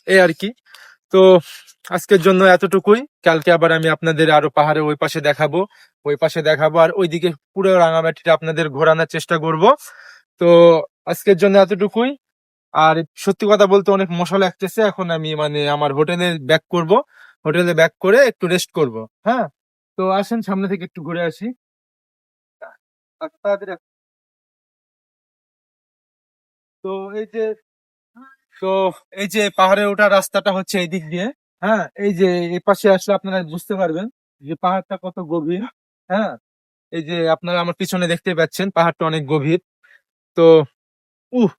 এই আর কি। তো আজকের জন্য এতটুকুই। কালকে আবার আমি আপনাদের আরো পাহাড়ে ওই পাশে দেখাবো আর ওইদিকে পুরো রাঙামাটিটা আপনাদের ঘোরানোর চেষ্টা করব। তো আজকের জন্য এতটুকুই। আর সত্যি কথা বলতে অনেক মশা লাগতেছে, এখন আমি মানে আমার হোটেলে ব্যাক করে একটু রেস্ট করব। হ্যাঁ, তো আসেন সামনে থেকে একটু ঘুরে আসি। তাড়াতাড়ি তো এই যে তো এই যে পাহাড়ে ওঠার রাস্তাটা হচ্ছে এই দিক দিয়ে। হ্যাঁ, এই যে এই পাশে আসলে আপনারা বুঝতে পারবেন যে পাহাড়টা কত গভীর। হ্যাঁ, এই যে আপনারা আমার পিছনে দেখতে পাচ্ছেন পাহাড়টা অনেক গভীর। তো উহ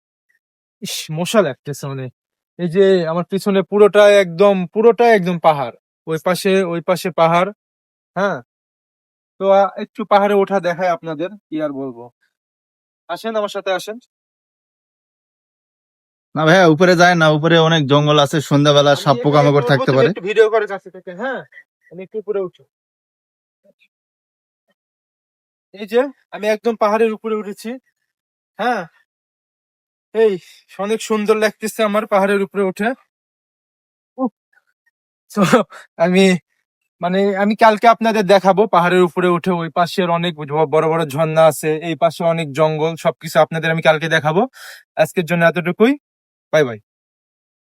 মশা লাগতেছে অনেক। এই যে আমার পিছনে পুরোটাই একদম পাহাড়। ওই পাশে পাহাড়। হ্যাঁ, তো একটু পাহাড়ে ওঠা দেখায় আপনাদের, কি আর বলবো। আসেন আমার সাথে আসেন। না ভাইয়া, উপরে যায় না, উপরে অনেক জঙ্গল আছে, সন্ধ্যাবেলা আমি সাপ পোকামাকড় উঠবো, থাকতে তুমি পারে। একটু ভিডিও করে কাছে থেকে। হ্যাঁ, আমি একটু উপরে উঠো। এই যে আমি একদম পাহাড়ের উপরে উঠেছি। হ্যাঁ, এই অনেক সুন্দর লাগতেছে আমার পাহাড়ের উপরে উঠে। উফ, তো আমি আমি কালকে আপনাদের দেখাবো পাহাড়ের উপরে উঠে ওই পাশের অনেক বড় বড় ঝর্ণা আছে, এই পাশে অনেক জঙ্গল, সবকিছু আপনাদের আমি কালকে দেখাবো। আজকের জন্য এতটুকুই। Bye bye.